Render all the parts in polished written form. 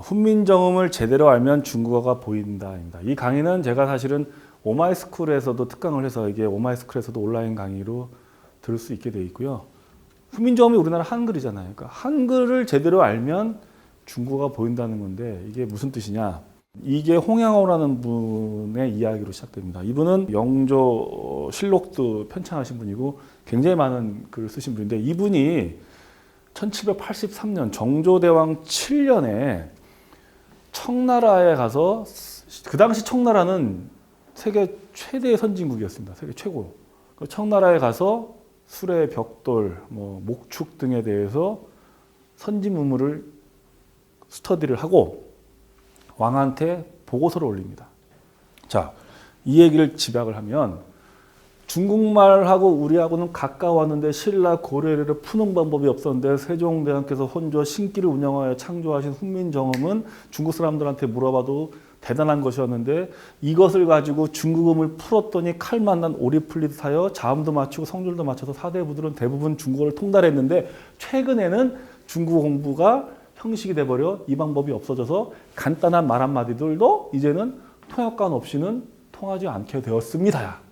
훈민정음을 제대로 알면 중국어가 보인다입니다. 이 강의는 제가 사실은 오마이스쿨에서도 특강을 해서 이게 오마이스쿨에서도 온라인 강의로 들을 수 있게 돼 있고요. 훈민정음이 우리나라 한글이잖아요. 그러니까 한글을 제대로 알면 중국어가 보인다는 건데 이게 무슨 뜻이냐? 이게 홍양호라는 분의 이야기로 시작됩니다. 이분은 영조 실록도 편찬하신 분이고 굉장히 많은 글을 쓰신 분인데 이분이 1783년 정조대왕 7년에 청나라에 가서 그 당시 청나라는 세계 최대의 선진국이었습니다. 세계 최고. 청나라에 가서 수레, 벽돌, 목축 등에 대해서 선진 문물을 스터디를 하고 왕한테 보고서를 올립니다. 자, 이 얘기를 집약을 하면 중국말하고 우리하고는 가까웠는데 신라 고려를 푸는 방법이 없었는데 세종대왕께서 혼자 신기를 운영하여 창조하신 훈민정음은 중국 사람들한테 물어봐도 대단한 것이었는데 이것을 가지고 중국음을 풀었더니 칼만 난 오리 풀리듯 하여 자음도 맞추고 성질도 맞춰서 사대부들은 대부분 중국어를 통달했는데 최근에는 중국어 공부가 형식이 돼버려 이 방법이 없어져서 간단한 말 한마디들도 이제는 통역관 없이는 통하지 않게 되었습니다.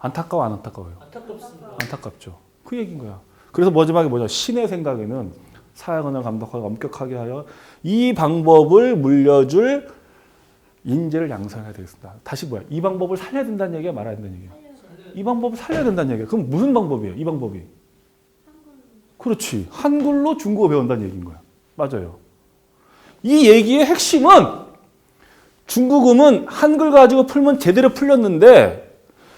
안타까워 안 안타까워요? 안타깝습니다. 안타깝죠. 그 얘기인 거야. 그래서 마지막에 뭐냐? 신의 생각에는 사양언을 감독하고 엄격하게 하여 이 방법을 물려줄 인재를 양성해야 되겠습니다. 다시 뭐야? 이 방법을 살려야 된다는 얘기야, 말아야 된다는 얘기야? 이 방법을 살려야 된다는 얘기야. 그럼 무슨 방법이에요? 이 방법이? 그렇지. 한글로 중국어 배운다는 얘기인 거야. 맞아요. 이 얘기의 핵심은 중국음은 한글 가지고 풀면 제대로 풀렸는데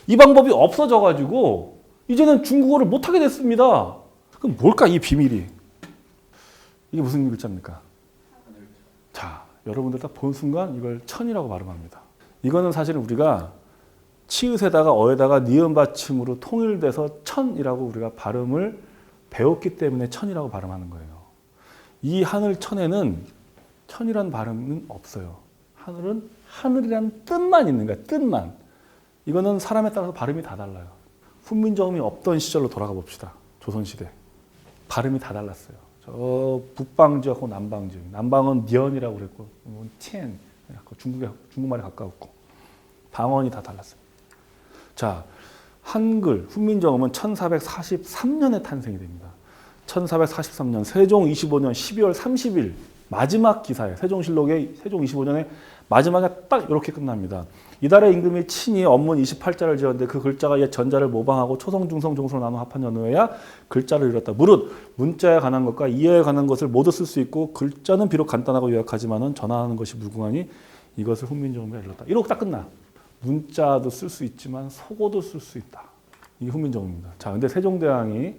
이 방법이 없어져가지고 이제는 중국어를 못하게 됐습니다. 그럼 뭘까 이 비밀이? 이게 무슨 글자입니까? 자, 여러분들 딱 본 순간 이걸 천이라고 발음합니다. 이거는 사실은 우리가 치읓에다가 어에다가 니은 받침으로 통일돼서 천이라고 우리가 발음을 배웠기 때문에 천이라고 발음하는 거예요. 이 하늘 천에는 천이란 발음은 없어요. 하늘은 하늘이란 뜻만 있는 거야. 뜻만. 이거는 사람에 따라서 발음이 다 달라요. 훈민정음이 없던 시절로 돌아가 봅시다. 조선시대. 발음이 다 달랐어요. 저 북방 지역하고 남방 지역. 남방은 니언이라고 그랬고, 티엔, 중국말에 가까웠고, 방언이 다 달랐어요. 자, 한글, 훈민정음은 1443년에 탄생이 됩니다. 1443년 세종 25년 12월 30일 마지막 기사에 세종실록의 세종 25년에 마지막에 딱 이렇게 끝납니다. 이달의 임금이 친히 언문 28자를 지었는데 그 글자가 옛 전자를 모방하고 초성, 중성, 종소로 나눠 합한 연후에야 글자를 이뤘다. 무릇 문자에 관한 것과 이해에 관한 것을 모두 쓸 수 있고 글자는 비록 간단하고 요약하지만은 전하는 것이 무궁하니 이것을 훈민정음이라 이뤘다. 이렇게 딱 끝나. 문자도 쓸 수 있지만 속어도 쓸 수 있다. 이게 훈민정음입니다. 자, 근데 세종대왕이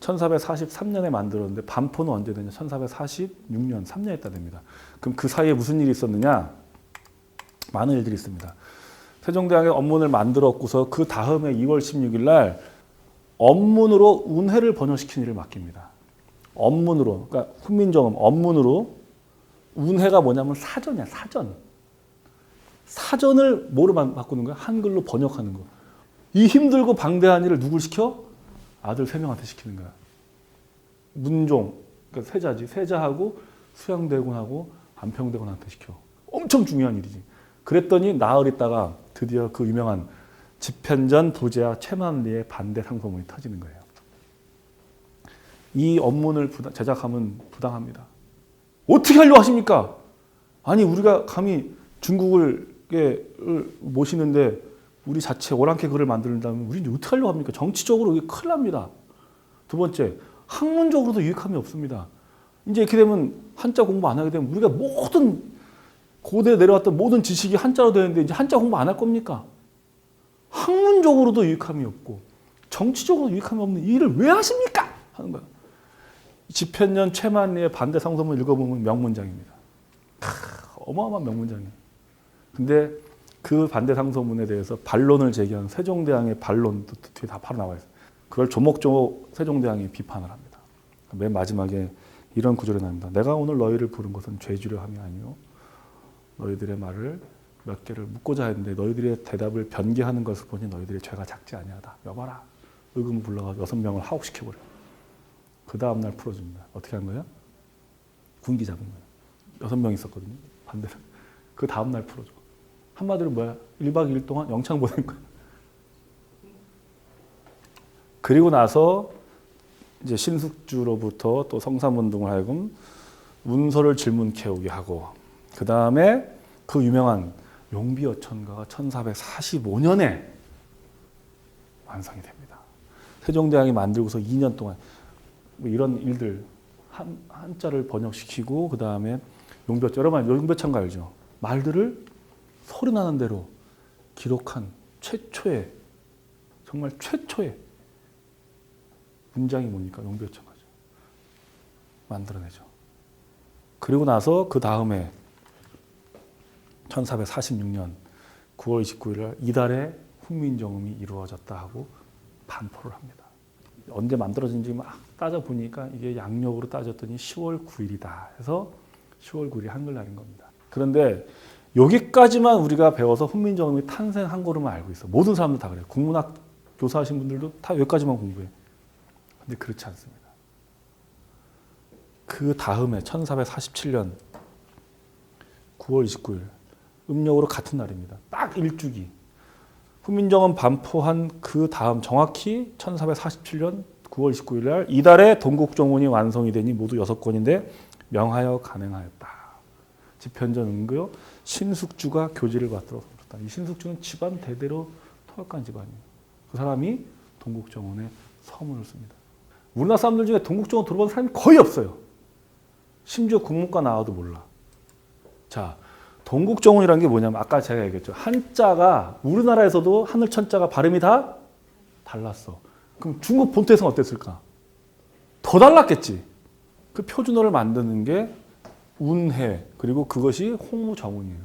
1443년에 만들었는데 반포는 언제 되냐? 1446년, 3년 있다 됩니다. 그럼 그 사이에 무슨 일이 있었느냐? 많은 일들이 있습니다. 세종대왕의 언문을 만들었고서 그 다음에 2월 16일 날 언문으로 운해를 번역시키는 일을 맡깁니다. 언문으로, 그러니까 훈민정음 언문으로 운해가 뭐냐면 사전이야, 사전. 사전을 뭐로 바꾸는 거야? 한글로 번역하는 거. 이 힘들고 방대한 일을 누굴 시켜? 아들 3명한테 시키는 거야. 문종, 그러니까 세자지. 세자하고 수양대군하고 안평대군한테 시켜. 엄청 중요한 일이지. 그랬더니 나흘 있다가 드디어 그 유명한 집현전 부제와 최만리의 반대 상소문이 터지는 거예요. 이 언문을 제작하면 부당합니다. 어떻게 하려고 하십니까? 아니 우리가 감히 중국을 모시는데 우리 자체 오랑캐 글을 만든다면 우리는 어떻게 하려고 합니까? 정치적으로 이게 큰일 납니다. 두 번째, 학문적으로도 유익함이 없습니다. 이제 이렇게 되면 한자 공부 안 하게 되면 우리가 모든 고대에 내려왔던 모든 지식이 한자로 되는데 이제 한자 공부 안 할 겁니까? 학문적으로도 유익함이 없고 정치적으로 유익함이 없는 이 일을 왜 하십니까? 하는 거야. 집현전 최만리의 반대 상소문 읽어보면 명문장입니다. 어마어마한 명문장이에요. 근데 그 반대 상소문에 대해서 반론을 제기한 세종대왕의 반론도 뒤에 다 바로 나와 있어요. 그걸 조목조목 세종대왕이 비판을 합니다. 맨 마지막에 이런 구절이 나옵니다. 내가 오늘 너희를 부른 것은 죄주려 함이 아니요 너희들의 말을 몇 개를 묻고자 했는데 너희들의 대답을 변개하는 것을 보니 너희들의 죄가 작지 아니하다. 여봐라. 의금 불러가지고 6명을 하옥시켜버려. 그 다음날 풀어줍니다. 어떻게 한 거예요? 군기 잡은 거예요. 6명 있었거든요. 반대로. 그 다음날 풀어줘. 한마디로 뭐야? 1박 2일 동안 영창 보낸 거야. 그리고 나서 이제 신숙주로부터 또 성삼운동을 하여금 문서를 질문 캐오게 하고, 그 다음에 그 유명한 용비어천가가 1445년에 완성이 됩니다. 세종대왕이 만들고서 2년 동안 뭐 이런 일들 한자를 번역시키고, 그 다음에 용비어천, 여러분 용비어천가 알죠? 말들을 소리 나는 대로 기록한 최초의, 정말 최초의 문장이 뭡니까? 용비어천가죠. 만들어내죠. 그리고 나서 그 다음에 1446년 9월 29일 날 이달에 훈민정음이 이루어졌다 하고 반포를 합니다. 언제 만들어진지 막 따져보니까 이게 양력으로 따졌더니 10월 9일이다 해서 10월 9일이 한글날인 겁니다. 그런데 여기까지만 우리가 배워서 훈민정음이 탄생한 거로만 알고 있어. 모든 사람들 다 그래요. 국문학 교사하신 분들도 다 여기까지만 공부해. 근데 그렇지 않습니다. 그 다음에 1447년 9월 29일 음력으로 같은 날입니다. 딱 일주기. 훈민정음 반포한 그 다음 정확히 1447년 9월 29일 날 이달에 동국정운이 완성이 되니 모두 6권인데 명하여 간행하였다. 집현전 은교 신숙주가 교지를 받들어 썼다. 이 신숙주는 집안 대대로 토역한 집안이에요. 그 사람이 동국정운에 서문을 씁니다. 우리나라 사람들 중에 동국정운 들어본 사람이 거의 없어요. 심지어 국문과 나와도 몰라. 자, 동국정운이라는 게 뭐냐면 아까 제가 얘기했죠. 한자가 우리나라에서도 하늘 천자가 발음이 다 달랐어. 그럼 중국 본토에서는 어땠을까? 더 달랐겠지. 그 표준어를 만드는 게 운해, 그리고 그것이 홍무정운이에요.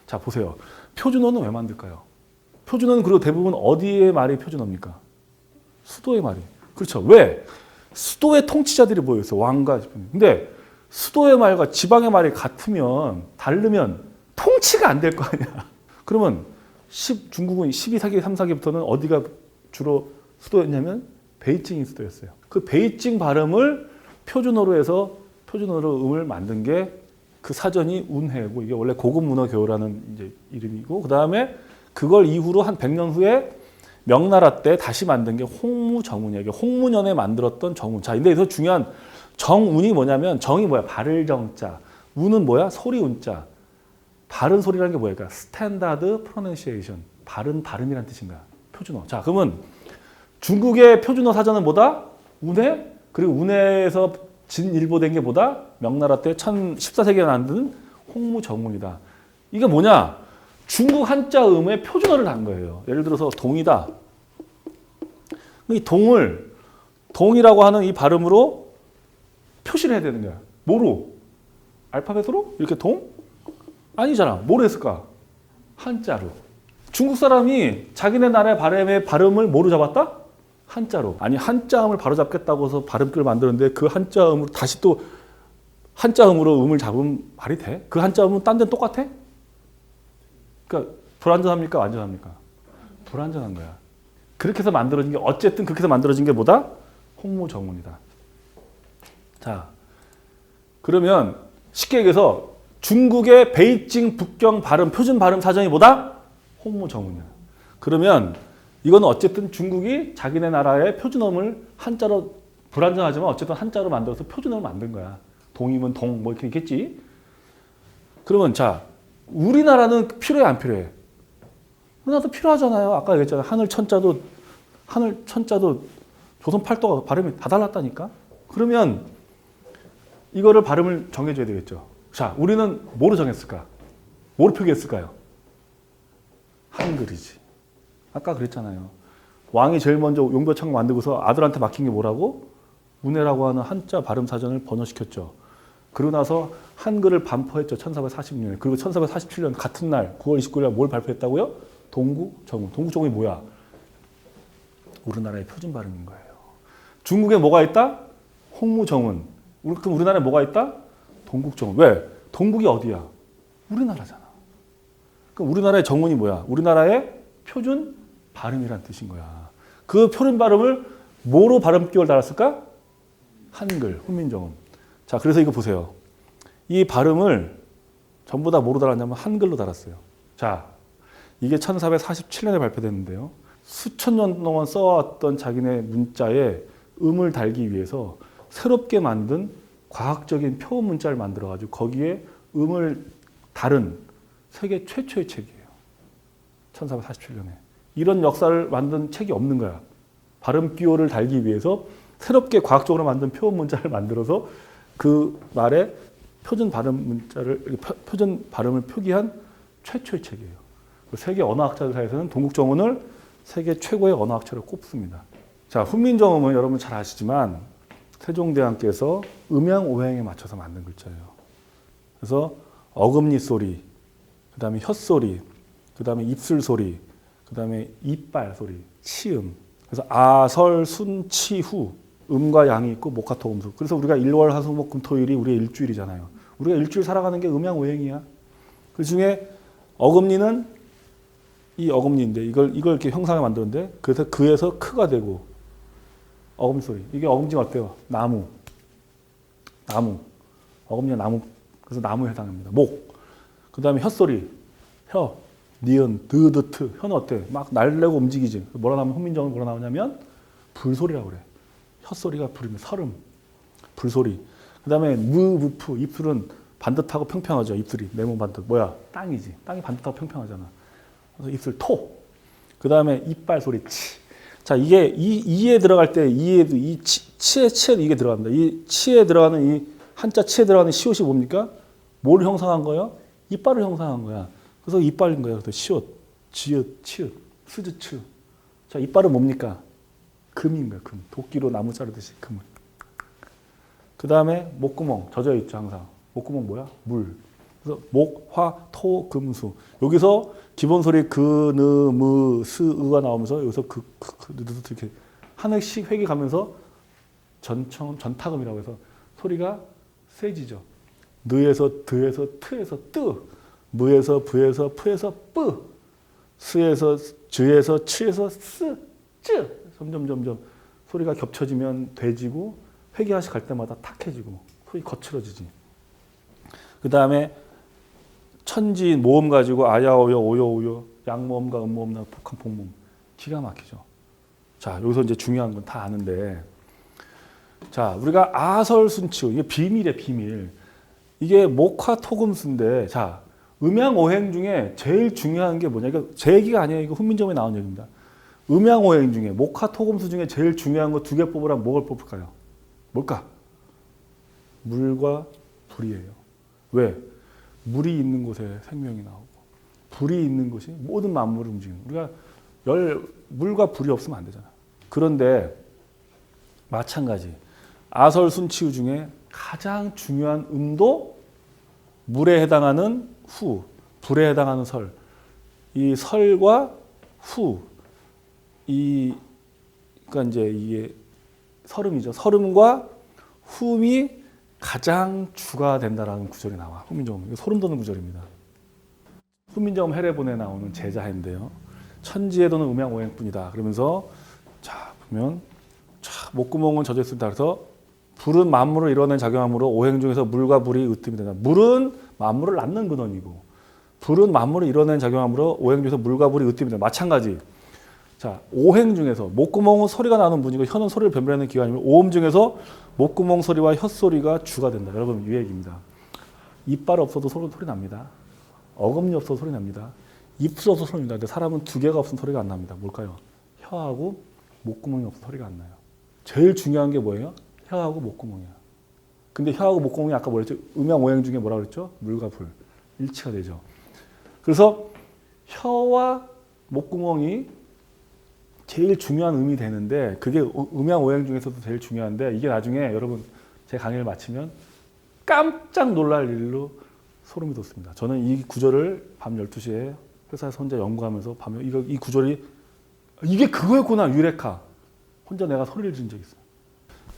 자, 보세요. 표준어는 왜 만들까요? 표준어는 그리고 대부분 어디의 말이 표준어입니까? 수도의 말이. 그렇죠. 왜? 수도의 통치자들이 모여있어. 왕과. 근데 수도의 말과 지방의 말이 같으면, 다르면 통치가 안 될 거 아니야. 그러면 중국은 12세기, 3세기부터는 어디가 주로 수도였냐면 베이징이 수도였어요. 그 베이징 발음을 표준어로 해서 표준어로 음을 만든 게 그 사전이 운해고, 이게 원래 고급 문어 교라는 이제 이름이고, 그 다음에 그걸 이후로 한 100년 후에 명나라 때 다시 만든 게 홍무정운이에요. 이게 홍무년에 만들었던 정운. 자, 근데 여기서 중요한 정운이 뭐냐면, 정이 뭐야? 바를 정자. 운은 뭐야? 소리 운자. 바른 소리라는 게 뭐야? 그러니까 스탠다드 프로넌시에이션. 바른 발음이란 뜻인가? 표준어. 자, 그러면 중국의 표준어 사전은 뭐다? 운해? 그리고 운해에서 진일보된 게 뭐다? 명나라 때 14세기에 만든 홍무정운이다. 이게 뭐냐? 중국 한자음의 표준어를 한 거예요. 예를 들어서 동이다. 이 동을 동이라고 하는 이 발음으로 표시를 해야 되는 거야. 뭐로? 알파벳으로? 이렇게 동? 아니잖아. 뭐로 했을까? 한자로. 중국 사람이 자기네 나라의 발음을 뭐로 잡았다? 한자로. 아니, 한자음을 바로 잡겠다고 해서 발음글을 만드는데 그 한자음으로 다시 또 한자음으로 음을 잡으면 말이 돼? 그 한자음은 딴 데는 똑같아? 그러니까 불완전합니까? 완전합니까? 불완전한 거야. 그렇게 해서 만들어진 게, 어쨌든 그렇게 해서 만들어진 게 뭐다? 홍무정운이다. 자, 그러면 쉽게 얘기해서 중국의 베이징 북경 발음, 표준 발음 사전이 뭐다? 홍무정운이야. 그러면 이건 어쨌든 중국이 자기네 나라의 표준어를 한자로, 불완전하지만 어쨌든 한자로 만들어서 표준어를 만든 거야. 동이면 동, 뭐 이렇게 있겠지? 그러면 자, 우리나라는 필요해, 안 필요해? 우리나라도 필요하잖아요. 아까 얘기했잖아요. 하늘 천자도 조선 팔도가 발음이 다 달랐다니까? 그러면 이거를 발음을 정해줘야 되겠죠. 자, 우리는 뭐로 정했을까? 뭐로 표기했을까요? 한글이지. 아까 그랬잖아요. 왕이 제일 먼저 용비어천가 만들고서 아들한테 맡긴 게 뭐라고? 운해라고 하는 한자 발음 사전을 번역시켰죠. 그러고 나서 한글을 반포했죠. 1446년에. 그리고 1447년 같은 날 9월 29일 날 뭘 발표했다고요? 동국정운. 동국정운이 뭐야? 우리나라의 표준 발음인 거예요. 중국에 뭐가 있다? 홍무정운. 그럼 우리나라에 뭐가 있다? 동국정운. 왜? 동국이 어디야? 우리나라잖아. 그럼 우리나라의 정운이 뭐야? 우리나라의 표준 발음이란 뜻인 거야. 그 표준 발음을 뭐로 발음기호를 달았을까? 한글, 훈민정음. 자, 그래서 이거 보세요. 이 발음을 전부 다 뭐로 달았냐면 한글로 달았어요. 자, 이게 1447년에 발표됐는데요. 수천 년 동안 써왔던 자기네 문자에 음을 달기 위해서 새롭게 만든 과학적인 표현 문자를 만들어가지고 거기에 음을 다른 세계 최초의 책이에요. 1447년에. 이런 역사를 만든 책이 없는 거야. 발음 기호를 달기 위해서 새롭게 과학적으로 만든 표현 문자를 만들어서 그 말에 표준 발음을 표기한 최초의 책이에요. 세계 언어학자들 사이에서는 동국정음을 세계 최고의 언어학자로 꼽습니다. 자, 훈민정음은 여러분 잘 아시지만 세종대왕께서 음양오행에 맞춰서 만든 글자예요. 그래서 어금니 소리, 그 다음에 혓소리, 그 다음에 입술 소리, 그 다음에 이빨 소리, 치음. 그래서 아설, 순, 치, 후. 음과 양이 있고 목화토금수. 그래서 우리가 일월, 화수목, 금, 토일이 우리의 일주일이잖아요. 우리가 일주일 살아가는 게 음양오행이야. 그 중에 어금니는 이 어금니인데 이걸 이렇게 형상을 만드는데 그래서 그에서 크가 되고 어금니 소리. 이게 어금니가 어때요? 나무. 어금니가 나무. 그래서 나무에 해당합니다. 목. 그 다음에 혓소리. 혀. 니은, 드드, 트. 혀는 어때? 막 날래고 움직이지. 뭐라 나오면 훈민정음은 뭐라 나오냐면 불소리라고 그래. 혓소리가 불이면 설음. 불소리. 그 다음에 무부프. 입술은 반듯하고 평평하죠. 입술이. 네모 반듯. 뭐야? 땅이지. 땅이 반듯하고 평평하잖아. 그래서 입술 토. 그 다음에 이빨 소리 치. 자, 이게 이에 들어갈 때 이에도 이 치에도 이게 들어갑니다. 이 치에 들어가는 이 한자 치에 들어가는 시옷이 뭡니까? 뭘 형상한 거예요? 이빨을 형상한 거야. 그래서 이빨인 거예요. 그래서 시옷, 지읒, 치읒, 스즈, 츠. 자, 이빨은 뭡니까? 금인 거야. 금. 도끼로 나무 자르듯이 금을. 그 다음에 목구멍 젖어 있죠. 항상. 목구멍 뭐야? 물. 그래서 목, 화, 토, 금, 수. 여기서 기본 소리 그, 느, 무, 스, 으가 나오면서 여기서 이렇게 하나씩 획이 가면서 전타금이라고 해서 소리가 세지죠. 느에서, 드에서, 트에서, 뜨. 무에서, 부에서, 프에서, 뿌. 스에서, 즈에서, 치에서, 스, 쯔. 점점 소리가 겹쳐지면 돼지고 회귀하시 갈 때마다 탁해지고 소리 거칠어지지. 그 다음에 천지 모음 가지고 아야오요 오요오요 양모음과 음모음 복합 복모음 기가 막히죠. 자, 여기서 이제 중요한 건 다 아는데 자, 우리가 아설순치우 이게 비밀이에요. 비밀. 이게 목화토금수인데 자, 음양오행 중에 제일 중요한 게 뭐냐. 이거 제 얘기가 아니에요. 이거 훈민정음에 나온 얘기입니다. 음양오행 중에 목화토금수 중에 제일 중요한 거 2개 뽑으라면 뭘 뽑을까요? 뭘까? 물과 불이에요. 왜? 물이 있는 곳에 생명이 나오고 불이 있는 곳이 모든 만물을 움직이는. 우리가 물과 불이 없으면 안 되잖아. 그런데 마찬가지 아설순치우 중에 가장 중요한 음도 물에 해당하는 후, 불에 해당하는 설. 이 설과 후, 그러니까 이제 이게 설음이죠. 설음과 후음이 가장 주가 된다라는 구절이 나와. 훈민정음. 이거 소름 돋는 구절입니다. 훈민정음 해례본에 나오는 제자해인데요. 천지에도는 음양오행뿐이다. 그러면서 자 보면 자 목구멍은 젖어 있습니다. 그래서 불은 만물을 이뤄낸 작용함으로 오행 중에서 물과 불이 으뜸이 된다. 물은 만물을 낳는 근원이고 불은 만물을 이뤄낸 작용함으로 오행 중에서 물과 불이 으뜸이 된다. 마찬가지. 자, 오행 중에서 목구멍은 소리가 나는 문이고 혀는 소리를 변별하는 기관이며 오음 중에서 목구멍 소리와 혓소리가 주가 된다. 여러분 이 얘기입니다. 이빨 없어도 소리 납니다. 어금니 없어도 소리 납니다. 입술 없어도 소리 납니다. 근데 사람은 2개가 없으면 소리가 안 납니다. 뭘까요? 혀하고 목구멍이 없어서 소리가 안 나요. 제일 중요한 게 뭐예요? 혀하고 목구멍이야. 근데 혀하고 목구멍이 아까 뭐랬죠? 음양오행 중에 뭐라 그랬죠? 물과 불. 일치가 되죠. 그래서 혀와 목구멍이 제일 중요한 음이 되는데 그게 음양오행 중에서도 제일 중요한데 이게 나중에 여러분 제 강의를 마치면 깜짝 놀랄 일로 소름이 돋습니다. 저는 이 구절을 밤 12시에 회사에서 혼자 연구하면서 밤에 이 구절이 이게 그거였구나 유레카. 혼자 내가 소리를 지른 적이 있어요.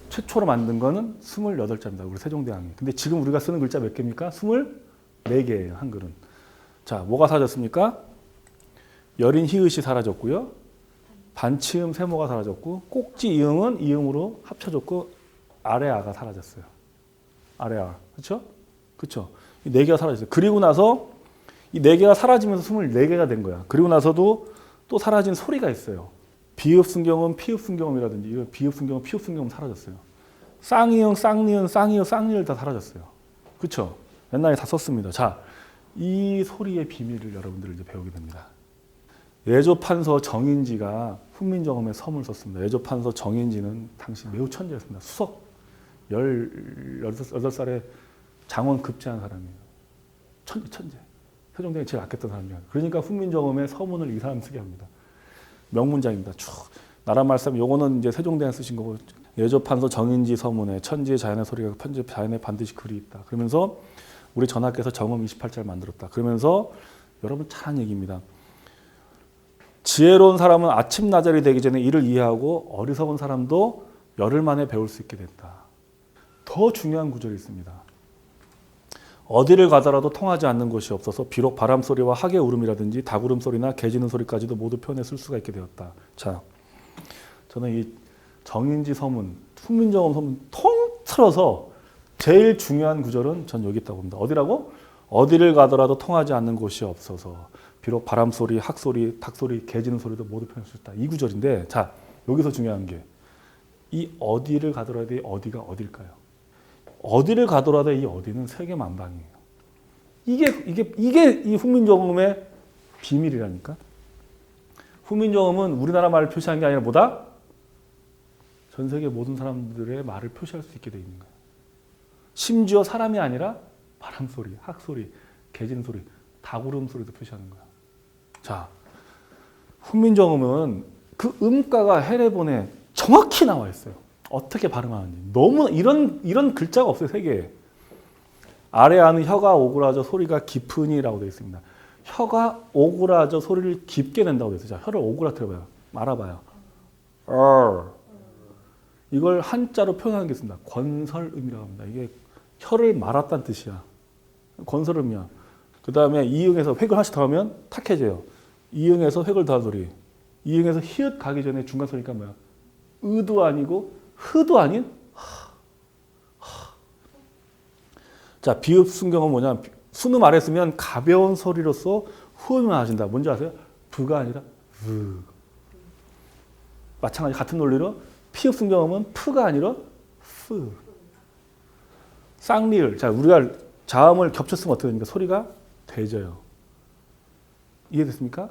최초로 만든 거는 28자입니다. 우리 세종대왕이. 근데 지금 우리가 쓰는 글자 몇 개입니까? 24개예요. 한글은. 자, 뭐가 사라졌습니까? 여린 히읗이 사라졌고요. 반치음 세모가 사라졌고 꼭지 이음은 이음으로 합쳐졌고 아래 아가 사라졌어요. 아래 아. 그렇죠? 그렇죠? 이 네 개가 사라졌어요. 그리고 나서 이 네 개가 사라지면서 24개가 된 거야. 그리고 나서도 또 사라진 소리가 있어요. 비읍순경음, 피읍순경음이라든지 이거 비읍순경음, 피읍순경음 사라졌어요. 쌍이응, 쌍니은, 쌍이응, 쌍니을 다 사라졌어요. 그렇죠? 옛날에 다 썼습니다. 자, 이 소리의 비밀을 여러분들 이제 배우게 됩니다. 예조판서 정인지가 훈민정음에 섬을 썼습니다. 예조판서 정인지는 당시 매우 천재였습니다. 수석 18살에 장원 급제한 사람이에요. 천재. 세종대왕이 제일 아꼈던 사람이에요. 그러니까 훈민정음에 서문을 이 사람 쓰게 합니다. 명문장입니다. 쭉 나라 말씀 요거는 이제 세종대왕 쓰신 거고 예조판서 정인지 서문에 천지의 자연의 소리가 편지 자연에 반드시 글이 있다. 그러면서 우리 전하께서 정음 28자를 만들었다. 그러면서 여러분 잘 아는 얘기입니다. 지혜로운 사람은 아침 나절이 되기 전에 이를 이해하고 어리석은 사람도 열흘 만에 배울 수 있게 됐다. 더 중요한 구절이 있습니다. 어디를 가더라도 통하지 않는 곳이 없어서 비록 바람 소리와 하계 울음이라든지 닭 울음소리나 개 짖는 소리까지도 모두 표현해 쓸 수가 있게 되었다. 자, 저는 이 정인지 서문, 훈민정음 서문 통틀어서 제일 중요한 구절은 전 여기 있다고 봅니다. 어디라고? 어디를 가더라도 통하지 않는 곳이 없어서 비록 바람 소리, 학소리 닭 소리, 개 짖는 소리도 모두 표현할 수 있다. 이 구절인데, 자 여기서 중요한 게 이 어디를 가더라도 이 어디가 어딜까요? 어디를 가더라도 이 어디는 세계만방이에요. 이게 이 훈민정음의 비밀이라니까. 훈민정음은 우리나라 말을 표시한 게 아니라 뭐다? 전 세계 모든 사람들의 말을 표시할 수 있게 돼 있는 거예요. 심지어 사람이 아니라 바람 소리, 학 소리, 개 짖는 소리, 닭 울음소리도 표시하는 거야. 자, 훈민정음은 그 음가가 해례본에 정확히 나와 있어요. 어떻게 발음하는지. 너무 이런 글자가 없어요, 세계에. 아래 안은 혀가 오그라져 소리가 깊으니라고 되어 있습니다. 혀가 오그라져 소리를 깊게 낸다고 되어 있어요. 자, 혀를 오그라뜨려봐요. 말아봐요. 이걸 한자로 표현하는 게 있습니다. 권설음이라고 합니다. 이게 혀를 말았다는 뜻이야. 권설음이야. 그 다음에 이응에서 획을 하나씩 더하면 탁해져요. 이응에서 획을 더한 소리. 이응에서 히읗 가기 전에 중간 소리가 뭐야? 으도 아니고 흐도 아닌 자, 비읍순경은 뭐냐? 순음 아래 쓰면 가벼운 소리로서 후음을 하신다. 뭔지 아세요? 부가 아니라 으. 마찬가지 같은 논리로 피읍순경음은 프가 아니라 프. 쌍리을. 자, 우리가 자음을 겹쳐 쓰면 어떻게 됩니까? 소리가 되져요. 이해됐습니까?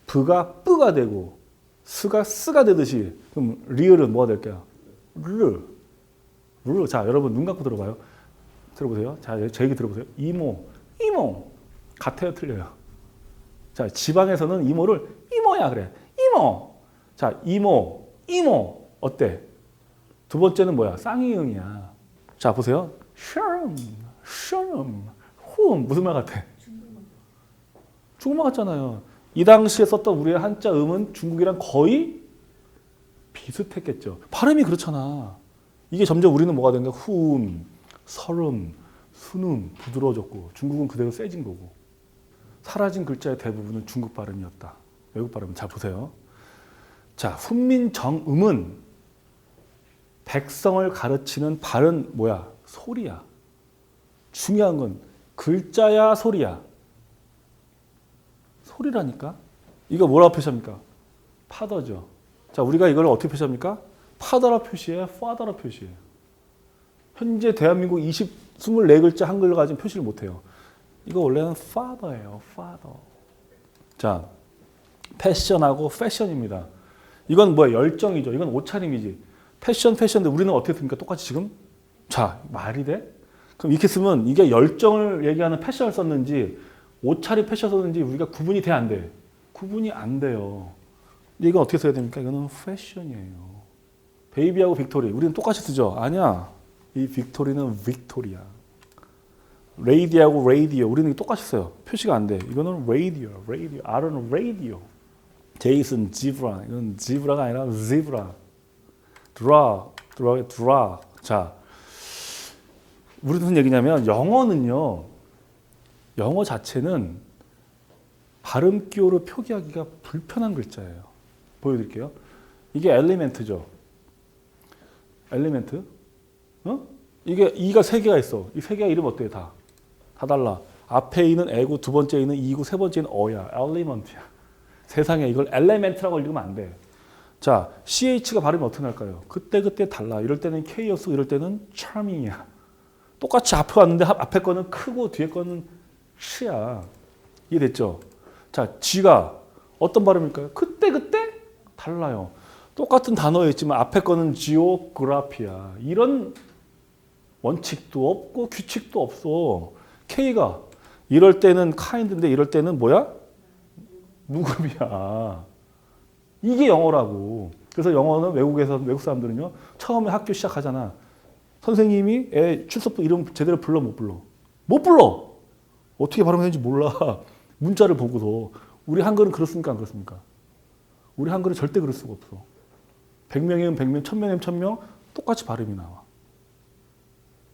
부가 뿌가 되고 스가 쓰가 되듯이 그럼 리을은 뭐가 될까요? 르. 자, 여러분 눈 감고 들어봐요. 들어보세요. 자, 제 얘기 들어보세요. 이모. 같아요, 틀려요? 자, 지방에서는 이모를 이모야 그래. 이모. 자, 이모. 어때? 두 번째는 뭐야? 쌍이응이야. 자, 보세요. 호음. 무슨 말 같아? 중국말 같잖아요. 이 당시에 썼던 우리의 한자 음은 중국이랑 거의 비슷했겠죠. 발음이 그렇잖아. 이게 점점 우리는 뭐가 된가? 후음, 설음, 순음, 부드러워졌고 중국은 그대로 세진 거고. 사라진 글자의 대부분은 중국 발음이었다. 외국 발음. 자, 보세요. 자, 훈민정음은 백성을 가르치는 발은 뭐야? 소리야. 중요한 건 글자야, 소리야. 소리라니까. 이거 뭐라고 표시합니까? 파더죠. 자, 우리가 이걸 어떻게 표시합니까? 파더라 표시해, 파더라 표시해. 현재 대한민국 24글자 한글로 가진 표시를 못해요. 이거 원래는 father예요, father. 자, 패션하고 패션입니다. 이건 뭐야? 열정이죠. 이건 옷차림이지. 패션인데 우리는 어떻게 씁니까? 똑같이 지금? 자, 말이 돼? 그럼 이렇게 쓰면 이게 열정을 얘기하는 패션을 썼는지 옷차림 패션 썼는지 우리가 구분이 돼, 안 돼? 구분이 안 돼요. 이건 어떻게 써야 됩니까? 이거는 패션이에요. 베이비하고 빅토리. 우리는 똑같이 쓰죠? 아니야. 이 빅토리는 빅토리야. 레이디하고 레이디오. 우리는 똑같이 써요. 표시가 안 돼. 이거는 레이디오. R은 레이디오. 제이슨 지브라. 이건 지브라가 아니라 지브라. 드라. 자, 우리 무슨 얘기냐면 영어는요. 영어 자체는 발음 기호를 표기하기가 불편한 글자예요. 보여드릴게요. 이게 엘리멘트죠. 엘리멘트. 이게 이가 세 개가 있어. 이 세 개가 이름 어때요? 다 다 달라. 앞에 있는 에고, 두 번째 있는 이고, 세 번째 있는 어야. 엘리먼트야. 세상에 이걸 엘레멘트라고 읽으면 안 돼. 자, CH가 발음이 어떻게 날까요? 그때 달라. 이럴 때는 K였고 이럴 때는 charming이야. 똑같이 앞에 왔는데 앞에 거는 크고 뒤에 거는 치야. 이해됐죠? 자, G가 어떤 발음일까요? 그때 달라요. 똑같은 단어였지만 앞에 거는 geography야. 이런 원칙도 없고 규칙도 없어. K가 이럴 때는 kind인데 이럴 때는 뭐야? 무급이야. 이게 영어라고. 그래서 영어는 외국 사람들은요. 처음에 학교 시작하잖아. 선생님이 애 출석부 이름 제대로 불러 못 불러? 못 불러. 어떻게 발음하는지 몰라. 문자를 보고서. 우리 한글은 그렇습니까? 안 그렇습니까? 우리 한글은 절대 그럴 수가 없어. 100명이면 100명, 1000명이면 1000명 똑같이 발음이 나와.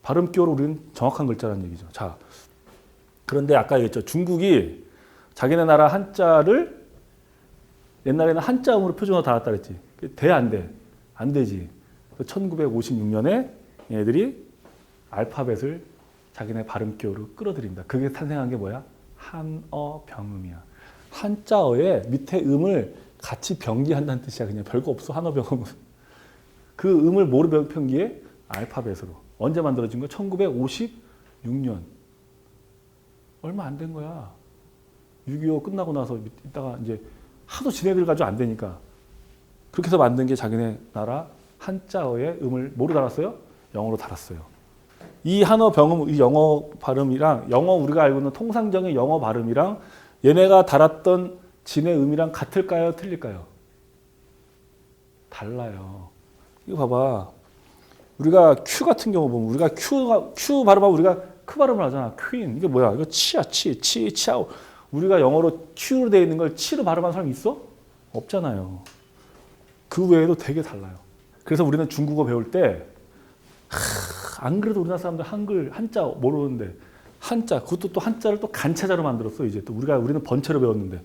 발음 기호로 우리는 정확한 글자라는 얘기죠. 자, 그런데 아까 얘기했죠. 중국이 자기네 나라 한자를 옛날에는 한자음으로 표준어 달았다 그랬지. 돼, 안 돼? 안 되지. 1956년에 얘들이 알파벳을 자기네 발음 기호로 끌어들인다. 그게 탄생한 게 뭐야? 한어 병음이야. 한자어에 밑에 음을 같이 병기한다는 뜻이야. 그냥 별거 없어. 한어 병음은. 그 음을 뭐로 병기해? 알파벳으로. 언제 만들어진 거야? 1956년. 얼마 안 된 거야. 6.25 끝나고 나서 이따가 이제 하도 지네들 가지고 안 되니까 그렇게 해서 만든 게 자기네 나라 한자어의 음을 뭐로 달았어요? 영어로 달았어요. 이 한어 병음, 이 영어 발음이랑 영어 우리가 알고 있는 통상적인 영어 발음이랑 얘네가 달았던 지네 음이랑 같을까요? 틀릴까요? 달라요. 이거 봐봐. 우리가 Q 같은 경우 보면 우리가 Q 발음하고 우리가 크 발음을 하잖아. 퀸. 이게 뭐야? 이거 치야, 치아오. 우리가 영어로 Q로 되어 있는 걸 치로 발음하는 사람이 있어? 없잖아요. 그 외에도 되게 달라요. 그래서 우리는 중국어 배울 때, 안 그래도 우리나라 사람들 한자 모르는데, 그것도 또 한자를 또 간체자로 만들었어, 이제. 또 우리는 번체로 배웠는데.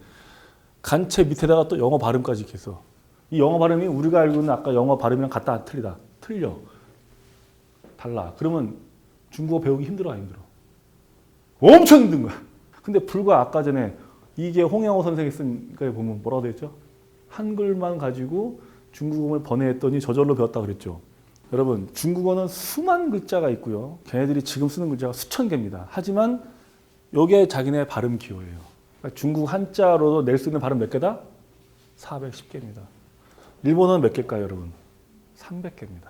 간체 밑에다가 또 영어 발음까지 이렇게 했어. 이 영어 발음이 우리가 알고 있는 아까 영어 발음이랑 같다, 틀리다. 틀려. 달라. 그러면 중국어 배우기 힘들어, 안 힘들어? 엄청 힘든 거야. 근데 불과 아까 전에 이게 홍영호 선생이 쓴 거에 보면 뭐라고 되어 있죠? 한글만 가지고 중국어를 번외했더니 저절로 배웠다 그랬죠. 여러분, 중국어는 수만 글자가 있고요. 걔네들이 지금 쓰는 글자가 수천 개입니다. 하지만 이게 자기네 발음 기호예요. 그러니까 중국 한자로도 낼 수 있는 발음 몇 개다? 410개입니다. 일본어는 몇 개일까요, 여러분? 300개입니다.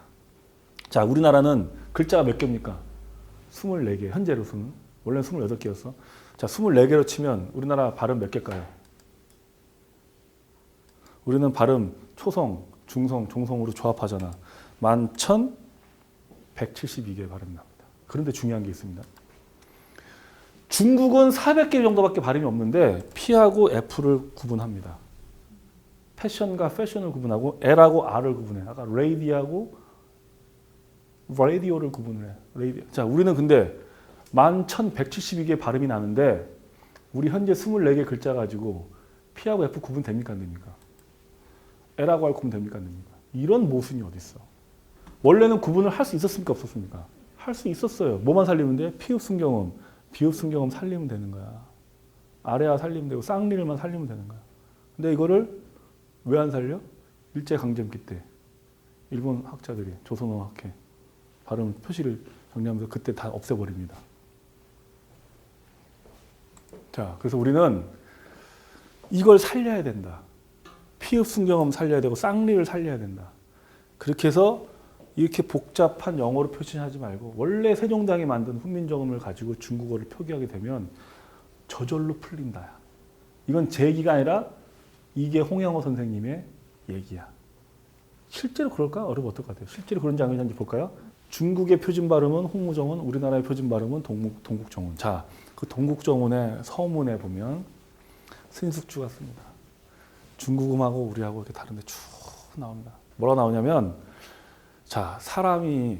자, 우리나라는 글자가 몇 개입니까? 24개. 현재로서는. 원래는 28개였어. 자, 24개로 치면 우리나라 발음 몇 개일까요? 우리는 발음 초성, 중성, 종성으로 조합하잖아. 11,172개 발음이 납니다. 그런데 중요한 게 있습니다. 중국은 400개 정도밖에 발음이 없는데 P하고 F를 구분합니다. 패션과 패션을 구분하고 L하고 R을 구분해. 아까 레이디하고 라디오를 구분을 해. 자, 우리는 근데 11,172개 발음이 나는데 우리 현재 24개 글자 가지고 P하고 F 구분 됩니까? 안 됩니까? L하고 R 구분 됩니까? 안 됩니까? 이런 모순이 어디 있어? 원래는 구분을 할 수 있었습니까? 없었습니까? 할 수 있었어요. 뭐만 살리면 돼? 피읍 순경음, 비읍 순경음 살리면 되는 거야. 아래아 살리면 되고 쌍리을만 살리면 되는 거야. 근데 이거를 왜 안 살려? 일제강점기 때 일본 학자들이 조선어학회 발음 표시를 정리하면서 그때 다 없애버립니다. 자, 그래서 우리는 이걸 살려야 된다. 피읍 순경음 살려야 되고 쌍리를 살려야 된다. 그렇게 해서 이렇게 복잡한 영어로 표시하지 말고 원래 세종대왕이 만든 훈민정음을 가지고 중국어를 표기하게 되면 저절로 풀린다. 이건 제 얘기가 아니라 이게 홍영호 선생님의 얘기야. 실제로 그럴까? 어려워 어떨 것 같아요? 실제로 그런지 안 그런지 볼까요? 중국의 표준 발음은 홍무정은, 우리나라의 표준 발음은 동국정운. 자, 그 동국정운의 서문에 보면 신숙주가 씁니다. 중국음하고 우리하고 이렇게 다른데 쭉 나옵니다. 뭐라 나오냐면, 자, 사람이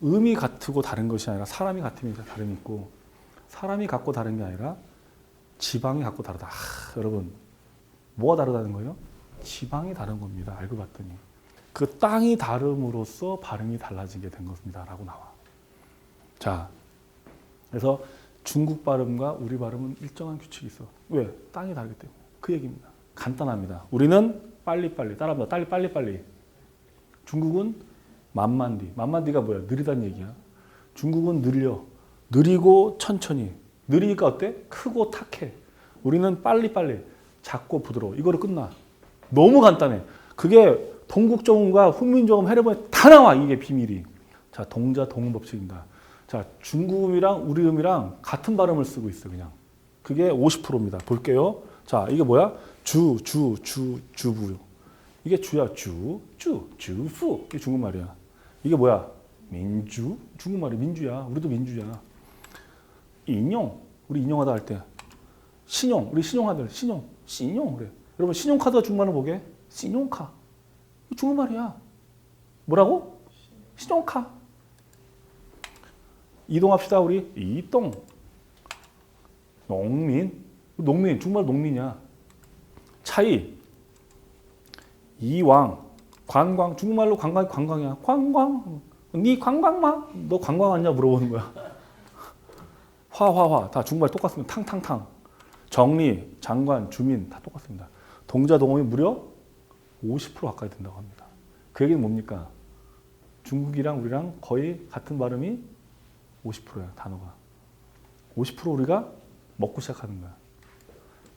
음이 같고 다른 것이 아니라 사람이 같으면 다름이 있고, 사람이 같고 다른 게 아니라 지방이 같고 다르다. 여러분, 뭐가 다르다는 거예요? 지방이 다른 겁니다. 알고 봤더니. 그 땅이 다름으로써 발음이 달라지게 된 것입니다. 라고 나와. 자, 그래서 중국 발음과 우리 발음은 일정한 규칙이 있어. 왜? 땅이 다르기 때문에. 그 얘기입니다. 간단합니다. 우리는 빨리빨리 따라합니다. 빨리빨리. 중국은 만만디. 만만디가 뭐야? 느리다는 얘기야. 중국은 느리고 천천히. 느리니까 어때? 크고 탁해. 우리는 빨리빨리. 작고 부드러워. 이거로 끝나. 너무 간단해. 그게 동국정음과 훈민정음 해려보면 다 나와. 이게 비밀이. 자, 동자 동음 법칙입니다. 자, 중국음이랑 우리 음이랑 같은 발음을 쓰고 있어 그냥. 그게 50%입니다. 볼게요. 자, 이게 뭐야? 주부. 이게 주야. 주후. 이게 중국말이야. 이게 뭐야? 민주. 중국말이 민주야. 우리도 민주야. 인용. 우리 인용하다 할 때. 신용. 우리 신용하다 신용 그래. 여러분 신용카드가 중국말로 보게. 신용카. 중국말이야. 뭐라고? 신용카. 이동합시다 우리. 이동. 농민. 중국말 농민이야. 차이. 이왕. 관광. 중국말로 관광이 관광이야. 관광. 니 관광마? 너 관광 왔냐 물어보는 거야. 화. 다 중국말 똑같습니다. 탕탕탕. 정리, 장관, 주민 다 똑같습니다. 동자 동음이 무려 50% 가까이 된다고 합니다. 그 얘기는 뭡니까? 중국이랑 우리랑 거의 같은 발음이 50%야, 단어가. 50% 우리가 먹고 시작하는 거야.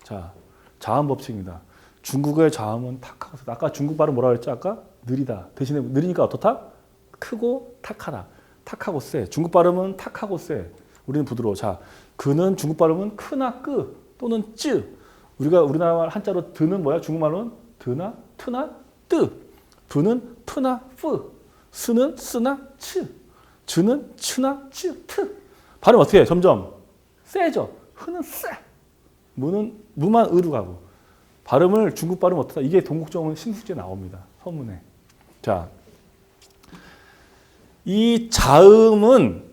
자, 자음 법칙입니다. 중국의 자음은 탁하고 세. 아까 중국 발음 뭐라 그랬지? 아까 느리다. 대신에 느리니까 어떻다? 크고 탁하다. 탁하고 세. 중국 발음은 탁하고 세. 우리는 부드러워. 자, 그는 중국 발음은 크나 끄 또는 쯔. 우리나라 말 한자로 드는 뭐야? 중국말로는 드나 트나 뜨. 부는 프나 프. 스는 쓰나 츠. 즈는 츠나 츠 트. 발음 어떻게 해? 점점 세죠. 흐는 쎄. 무만 으로 가고. 발음을 중국 발음 어떻다? 이게 동국정음 신숙지에 나옵니다. 서문에. 자, 이 자음은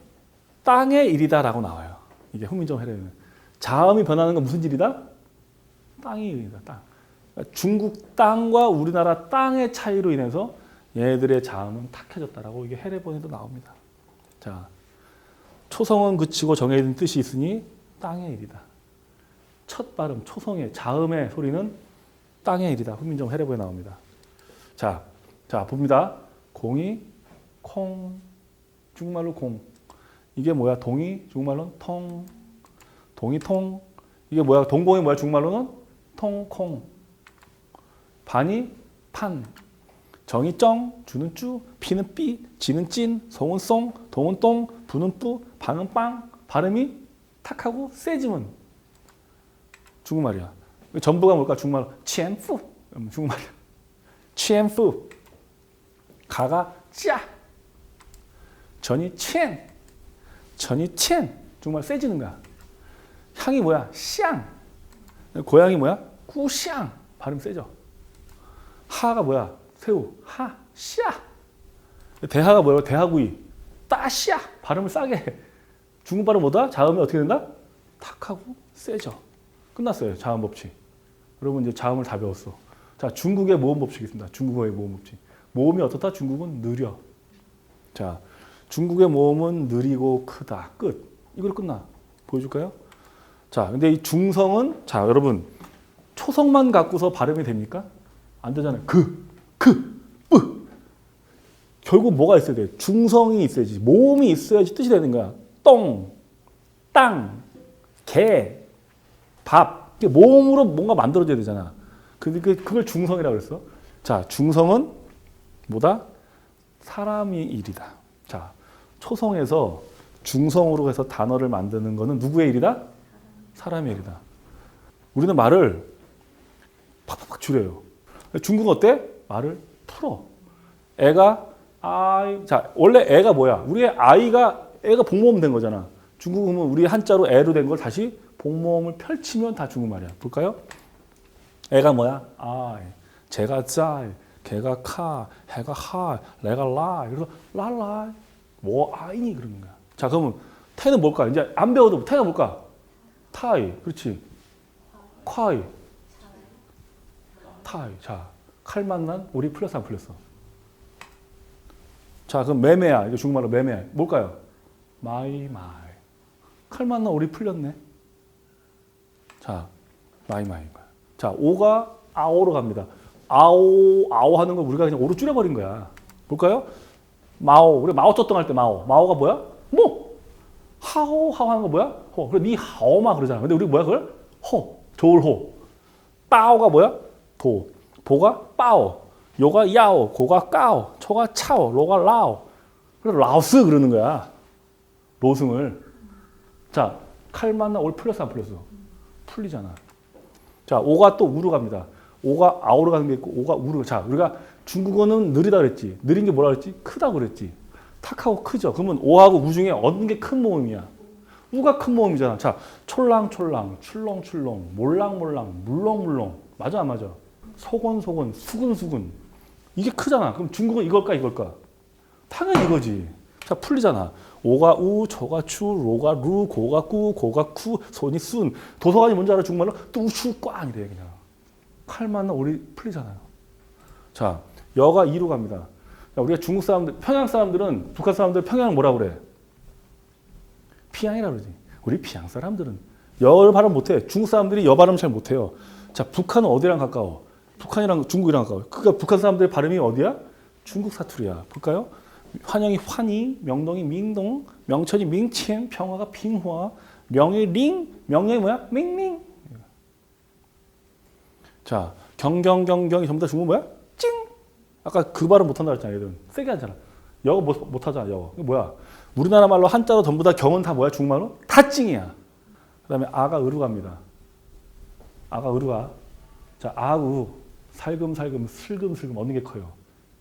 땅의 일이다라고 나와요. 이게 훈민정음 해례는. 자음이 변하는 건 무슨 일이다? 땅의 일이다. 땅. 그러니까 중국 땅과 우리나라 땅의 차이로 인해서 얘네들의 자음은 탁해졌다라고 이게 해례본에도 나옵니다. 자, 초성은 그치고 정해진 뜻이 있으니 땅의 일이다. 첫 발음, 초성의 자음의 소리는 땅의 일이다. 훈민정음 해례본에 나옵니다. 자, 봅니다. 공이 콩, 중국말로 공. 이게 뭐야? 동이, 중국말로는 통. 동이 통. 이게 뭐야? 동공이 뭐야? 중국말로는 통콩. 반이 판. 정이 정, 주는 쭈, 피는 삐, 지는 찐, 성은 송, 동은 똥, 부는 뿌, 방은 빵. 발음이 탁하고 세지면 중국말이야. 전부가 뭘까? 중국말로 치엔푸. 중국말이야. 치엔푸. 가가 짜. 전이 첸. 중국말 세지는 거야. 향이 뭐야? 샹. 고향이 뭐야? 꾸샹. 발음 세죠. 하가 뭐야? 새우. 하, 샤. 대하가 뭐야? 대하구이. 따샤. 발음을 싸게 해. 중국 발음 뭐다? 자음이 어떻게 된다? 탁하고 세죠. 끝났어요. 자음 법칙. 여러분 이제 자음을 다 배웠어. 자, 중국의 모음 법칙이 있습니다. 중국어의 모음 법칙. 모음이 어떻다? 중국은 느려. 자, 중국의 모음은 느리고 크다. 끝. 이걸 끝나. 보여줄까요? 자, 근데 이 중성은, 자, 여러분, 초성만 갖고서 발음이 됩니까? 안 되잖아요. 뿌. 결국 뭐가 있어야 돼? 중성이 있어야지. 모음이 있어야지 뜻이 되는 거야. 똥, 땅, 개, 밥. 모음으로 뭔가 만들어져야 되잖아. 그걸 중성이라고 그랬어. 자, 중성은 뭐다? 사람이 일이다. 자, 초성에서 중성으로 해서 단어를 만드는 거는 누구의 일이다? 사람의 일이다. 우리는 말을 팍팍팍 줄여요. 중국은 어때? 말을 풀어. 애가 아이. 자, 원래 애가 뭐야? 우리의 애가 복모음 된 거잖아. 중국은 우리 한자로 애로 된 걸 다시 복모음을 펼치면 다 중국말이야. 볼까요? 애가 뭐야? 아이. 제가 짤, 개가 카, 해가 하, 내가 라. 그래서 랄라. 뭐 아이니 그러는 거야. 자, 그러면 태는 뭘까? 이제 안 배워도 태가 뭘까? 타이. 그렇지. 콰이. 타이. 자, 칼 만난 우리 풀렸어 안 풀렸어? 자, 그럼 매매야. 이거 중국말로 매매. 뭘까요? 마이. 칼 칼 만나 오리 풀렸네. 자, 마이마이인 거야. 자, 오가 아오로 갑니다. 아오 하는 걸 우리가 그냥 오로 줄여버린 거야. 볼까요? 마오. 우리 마오쩌둥 할 때 마오. 마오가 뭐야? 뭐? 하오 하는 거 뭐야? 호. 그래 니 하오마 그러잖아. 근데 우리 뭐야 그걸? 호. 조울호. 빠오가 뭐야? 도. 보가 빠오. 요가 야오. 고가 까오. 초가 차오. 로가 라오. 그래서 라오스 그러는 거야. 로승을. 자, 칼 만나 올 풀렸어 안 풀렸어? 풀리잖아. 자, 오가 또 우로 갑니다. 오가 아오로 가는 게 있고 오가 우로. 자, 우리가 중국어는 느리다 그랬지. 느린 게 뭐라 그랬지? 크다고 그랬지. 탁하고 크죠. 그러면 오하고 우 중에 어느 게 큰 모음이야? 우가 큰 모음이잖아. 자, 촐랑촐랑, 출렁출렁, 몰랑몰랑, 물렁물렁. 맞아 안 맞아? 소곤소곤, 수근수근. 이게 크잖아. 그럼 중국은 이걸까 이걸까? 당연히 이거지. 자, 풀리잖아. 오가 우, 초가 추, 로가 루, 고가 꾸, 고가 쿠, 손이 순. 도서관이 뭔지 알아? 중국말로? 뚜추 꽝 이래 그냥. 칼 만나 오리 풀리잖아요. 자, 여가 이로 갑니다. 자, 우리가 중국 사람들, 평양 사람들은, 북한 사람들 평양 뭐라 그래? 피양이라 그러지. 우리 피양 사람들은 여 발음 못해. 중국 사람들이 여 발음 잘 못해요. 자, 북한은 어디랑 가까워? 북한이랑 중국이랑 가까워. 그러니까 북한 사람들의 발음이 어디야? 중국 사투리야. 볼까요? 환영이 환희, 명동이 민동, 명천이 민첸, 평화가 핑화, 명이 링, 명령이 뭐야? 밍밍. 자, 경경경경이 전부 다 중국 뭐야? 찡. 아까 그 발음 못한다 그랬잖아. 얘들은 세게 하잖아. 영어 못하잖아. 영어. 이거 뭐야? 우리나라 말로 한자로 전부 다 경은 다 뭐야? 중국말로? 다 찡이야. 그 다음에 아가 으로 갑니다. 아가 으로 가. 자, 아우 살금살금 슬금슬금 어느 게 커요?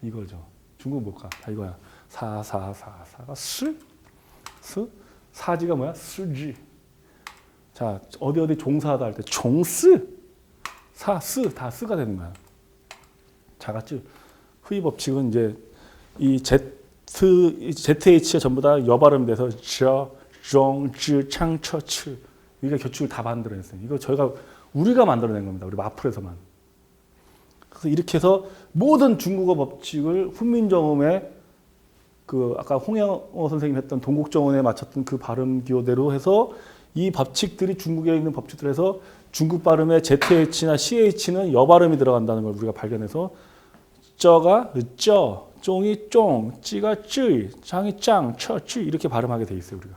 이거죠. 중국 뭘까? 다 이거야. 사가 스 사지가 뭐야? 스지. 자, 어디 종사하다 할 때 종스 사스 다 스가 되는 거야. 자같이 흐이 법칙은 이제 이 ZH가 전부 다 여발음이 돼서 저, 종, 즈, 창, 처, 츠 우리가 교축을 다 만들어냈어요. 이거 우리가 만들어낸 겁니다. 우리 마플에서만. 그래서 이렇게 해서 모든 중국어 법칙을 훈민정음의 그 아까 홍영어 선생님 했던 동국정원에 맞췄던 그 발음 기호대로 해서 이 법칙들이 중국에 있는 법칙들에서 중국 발음의 ZH나 CH는 여 발음이 들어간다는 걸 우리가 발견해서 쩌가 쩌, 쫑이 쫑, 찌가 쯔, 장이 짱, 처, 쯔 이렇게 발음하게 돼 있어요. 우리가.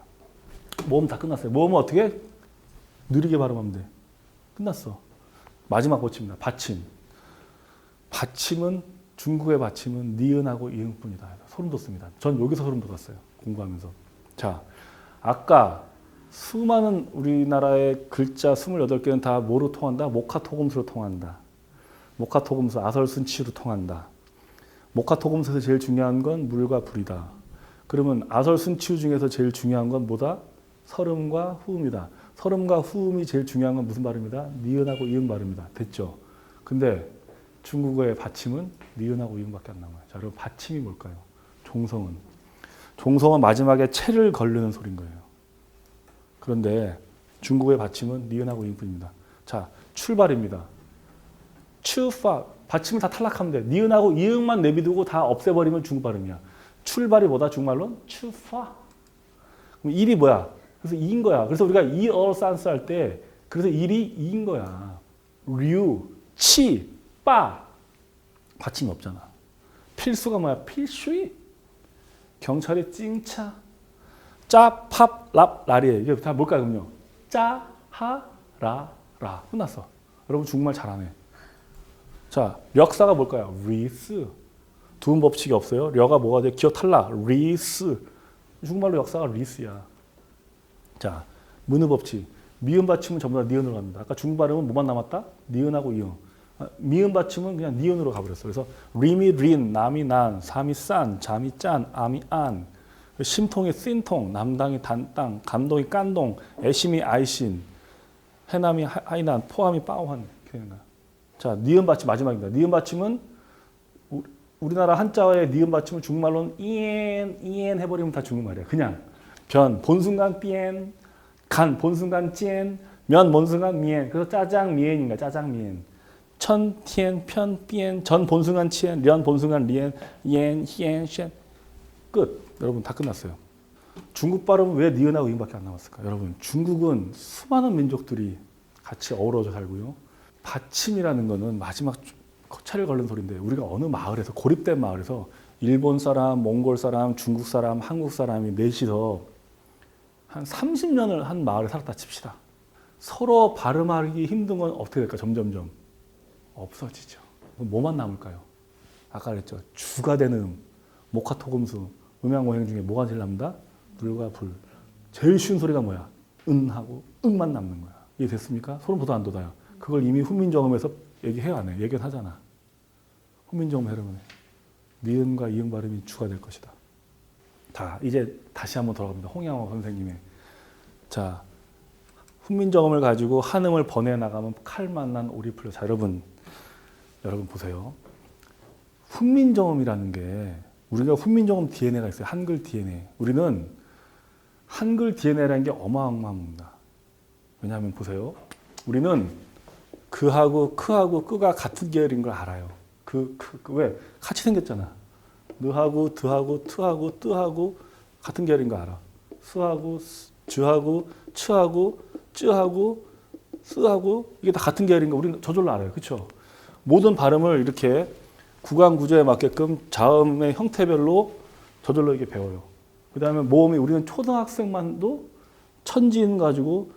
모음 다 끝났어요. 모음은 어떻게? 느리게 발음하면 돼. 끝났어. 마지막 법칙입니다. 받침. 받침은 중국의 받침은 니은하고 이응뿐이다. 소름 돋습니다. 전 여기서 소름 돋았어요. 공부하면서. 자, 아까 수많은 우리나라의 글자 28개는 다 뭐로 통한다? 모카토금수로 통한다. 모카토금수, 아설순치로 통한다. 모카토금수에서 제일 중요한 건 물과 불이다. 그러면 아설순치 중에서 제일 중요한 건 뭐다? 설음과 후음이다. 설음과 후음이 제일 중요한 건 무슨 발음이다? 니은하고 이응 발음이다. 됐죠? 근데 중국어의 받침은 니은하고 이응밖에 안 나와요. 자, 그럼 받침이 뭘까요? 종성은. 종성은 마지막에 채를 걸르는 소리인 거예요. 그런데 중국어의 받침은 니은하고 이응뿐입니다. 자, 출발입니다. 추파 받침을 다 탈락하면 돼. 니은하고 이응만 내비두고 다 없애버리면 중국 발음이야. 출발이 뭐다? 중국말로는 추파. 그럼 일이 뭐야? 그래서 이인 거야. 그래서 우리가 이 어산스 할 때 그래서 일이 이인 거야. 류, 치, 빠 받침이 없잖아. 필수가 뭐야? 필수이. 경찰의 찡차. 짜, 팝, 랍, 라리에. 이게 다 뭘까요, 그럼요? 짜, 하, 라. 끝났어. 여러분 중국말 잘하네. 자, 력사가 뭘까요? 리스. 두음 법칙이 없어요. 려가 뭐가 돼? 기어 탈락. 리스. 중국말로 역사가 리스야. 자, 문의 법칙. 미음 받침은 전부 다 니은으로 갑니다. 아까 중국 발음은 뭐만 남았다? 니은하고 이응. 미음 받침은 그냥 니은으로 가버렸어. 그래서 리미 린, 남이 난, 삼이 싼, 잠이 짠, 암이 안. 심통이 씬통, 남당이 단땅, 감동이 깐동, 애심이 아이신, 해남이 하이난, 포함이 빠오한. 자, 니은 받침 마지막입니다. 니은 받침은 우리나라 한자어의 니은 받침을 중국말로는 이엔 해버리면 다 중국말이야. 그냥 변 본순간 삐엔, 간 본순간 찐, 면 본순간 미엔. 그래서 짜장 미엔인가 짜장 미엔. 천 티엔 편 삐엔 전 본순간 치엔 련 본순간 리엔 옌 히엔 쉔 끝. 여러분 다 끝났어요. 중국 발음은 왜 니은하고 이응밖에 안 남았을까? 여러분, 중국은 수많은 민족들이 같이 어우러져 살고요. 받침이라는 거는 마지막 차를 걸는 소리인데 우리가 어느 마을에서 고립된 마을에서 일본 사람, 몽골 사람, 중국 사람, 한국 사람이 넷이서 한 30년을 한 마을에 살았다 칩시다. 서로 발음하기 힘든 건 어떻게 될까? 점점점 없어지죠. 그럼 뭐만 남을까요? 아까 그랬죠. 주가 되는 목화토금수 음양오행 중에 뭐가 제일 남다? 물과 불. 제일 쉬운 소리가 뭐야? 은하고 응만 남는 거야. 이해 됐습니까? 소름 돋아 안 돋아요? 그걸 이미 훈민정음에서 얘기해요 안 해? 얘기는 하잖아. 훈민정음 해르면 니은과 이응 발음이 주가 될 것이다. 자, 이제 다시 한번 돌아갑니다. 홍양호 선생님의. 자, 훈민정음을 가지고 한음을 번해나가면 칼 만난 오리 풀려. 자, 여러분 보세요. 훈민정음이라는 게 우리가 훈민정음 DNA가 있어요. 한글 DNA. 우리는 한글 DNA라는 게 어마어마합니다. 왜냐하면 보세요. 우리는 그하고 크하고 끄가 같은 계열인 걸 알아요. 왜? 같이 생겼잖아. 느하고 드하고 트하고 뜨하고 같은 계열인 거 알아. 스하고 즈하고 츠하고 쯔하고 쓰하고 이게 다 같은 계열인 거 우리는 저절로 알아요. 그렇죠? 모든 발음을 이렇게 구강 구조에 맞게끔 자음의 형태별로 저절로 이렇게 배워요. 그 다음에 모음이 우리는 초등학생만도 천지인 가지고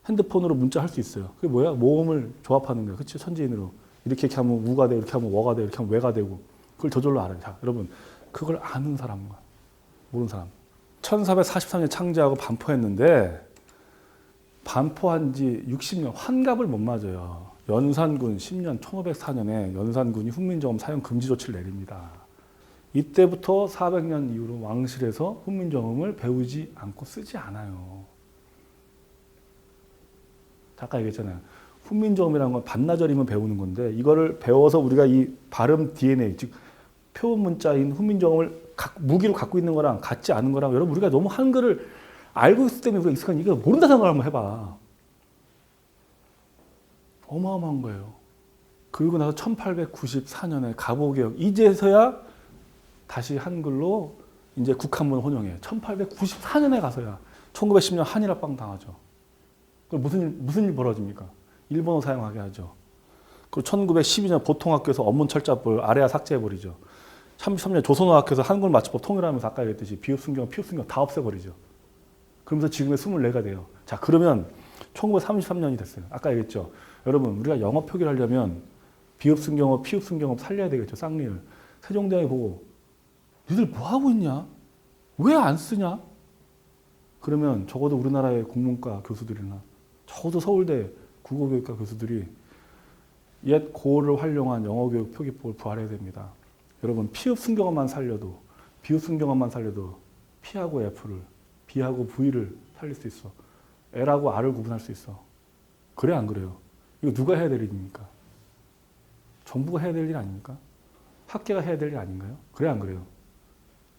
핸드폰으로 문자 할 수 있어요. 그게 뭐야? 모음을 조합하는 거예요. 그렇죠? 천지인으로. 이렇게 하면 우가 되고, 이렇게 하면 워가 되고, 이렇게 하면 외가 되고. 그걸 저절로 알아요. 자, 여러분. 그걸 아는 사람과 모르는 사람. 1443년 창제하고 반포했는데 반포한 지 60년 환갑을 못 맞아요. 연산군 10년 1504년에 연산군이 훈민정음 사용 금지 조치를 내립니다. 이때부터 400년 이후로 왕실에서 훈민정음을 배우지 않고 쓰지 않아요. 아까 얘기했잖아요. 훈민정음이라는 건 반나절이면 배우는 건데 이거를 배워서 우리가 이 발음 DNA, 즉 표본 문자인 훈민정음을 무기로 갖고 있는 거랑 같지 않은 거랑 여러분 우리가 너무 한글을 알고 있을 때문에 우리가 익숙한 이거 모른다 생각을 한번 해봐. 어마어마한 거예요. 그리고 나서 1894년에 가보개혁 이제서야 다시 한글로 이제 국한문 혼용해. 1894년에 가서야 1910년 한일합방 당하죠. 그럼 무슨 일 벌어집니까? 일본어 사용하게 하죠. 그리고 1912년 보통학교에서 언문철자법을 아래아 삭제해버리죠. 33년 조선어학회에서 한글 맞춤법 통일하면서 아까 얘기했듯이 비읍순경, 피읍순경 다 없애버리죠. 그러면서 지금의 24가 돼요. 자, 그러면 1933년이 됐어요. 아까 얘기했죠. 여러분, 우리가 영어 표기를 하려면 비읍순경어, 피읍순경어 살려야 되겠죠. 쌍리을. 세종대왕이 보고 니들 뭐 하고 있냐? 왜 안 쓰냐? 그러면 적어도 우리나라의 국문과 교수들이나 적어도 서울대 국어교육과 교수들이 옛 고어를 활용한 영어교육 표기법을 부활해야 됩니다. 여러분 피읍순경어만 살려도 비읍순경어만 살려도 P하고 F를 B하고 V를 살릴 수 있어. L하고 R을 구분할 수 있어. 그래 안 그래요? 이거 누가 해야 될 일입니까? 정부가 해야 될 일 아닙니까? 학계가 해야 될 일 아닌가요? 그래 안 그래요?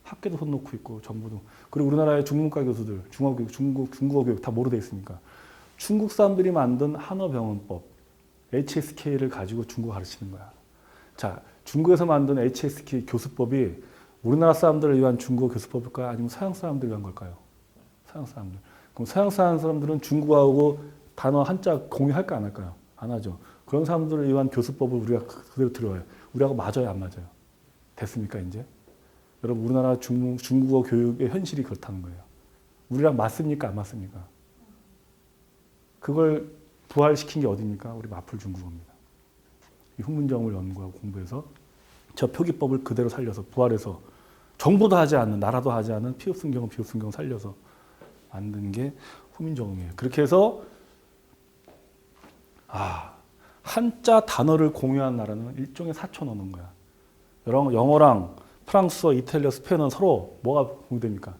학계도 손 놓고 있고 정부도. 그리고 우리나라의 중문과 교수들 중어교육, 중국어 교육 다 뭐로 돼 있습니까? 중국 사람들이 만든 한어병원법 HSK를 가지고 중국어 가르치는 거야. 자, 중국에서 만든 HSK 교수법이 우리나라 사람들을 위한 중국어 교수법일까요? 아니면 서양 사람들을 위한 걸까요? 서양 사람들. 그럼 서양 사람들은 중국어하고 단어 한자 공유할까 안 할까요? 안 하죠. 그런 사람들을 위한 교수법을 우리가 그대로 들어요. 우리하고 맞아요, 안 맞아요? 됐습니까, 이제? 여러분, 우리나라 중국어 교육의 현실이 그렇다는 거예요. 우리랑 맞습니까, 안 맞습니까? 그걸 부활시킨 게 어디입니까? 우리 마플 중국어입니다. 이 훈민정음을 연구하고 공부해서 저 표기법을 그대로 살려서 부활해서 정부도 하지 않는, 나라도 하지 않은 피읍순경어, 비읍순경어 살려서 만든 게 훈민정음이에요. 그렇게 해서 한자 단어를 공유한 나라는 일종의 사촌 언어인 거야. 영어랑 프랑스어, 이탈리아, 스페인어는 서로 뭐가 공유됩니까?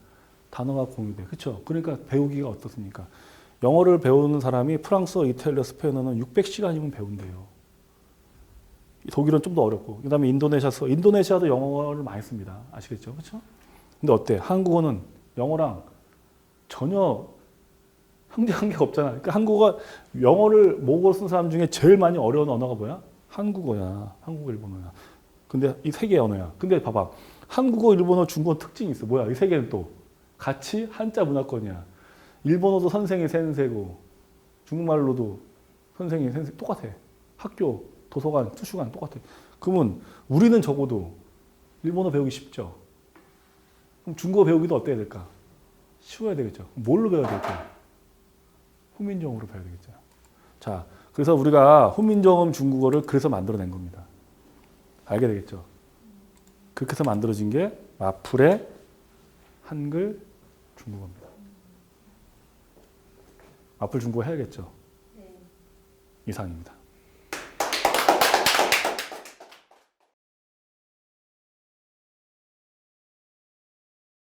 단어가 공유돼. 그렇죠? 그러니까 배우기가 어떻습니까? 영어를 배우는 사람이 프랑스어, 이탈리아, 스페인어는 600시간이면 배운대요. 독일은 좀 더 어렵고. 그 다음에 인도네시아도 영어를 많이 씁니다. 아시겠죠? 그렇죠? 근데 어때? 한국어는 영어랑 전혀 한계가 없잖아. 그러니까 한국어, 영어를 모국어로 쓴 사람 중에 제일 많이 어려운 언어가 뭐야? 한국어야. 한국어, 일본어야. 근데 이 세 개의 언어야. 근데 봐봐. 한국어, 일본어, 중국어 특징이 있어. 뭐야? 이 세 개는 또 같이 한자 문화권이야. 일본어도 선생이 센세고 중국말로도 선생이 센세 똑같아. 학교, 도서관,图书馆 똑같아. 그러면 우리는 적어도 일본어 배우기 쉽죠. 그럼 중국어 배우기도 어때야 될까? 쉬워야 되겠죠. 뭘로 배워야 될까? 후민정음으로 배워야 되겠죠. 자, 그래서 우리가 후민정음 중국어를 그래서 만들어낸 겁니다. 알게 되겠죠. 그렇게 해서 만들어진 게 마풀의 한글 중국어입니다. 마풀 중국어 해야겠죠. 이상입니다.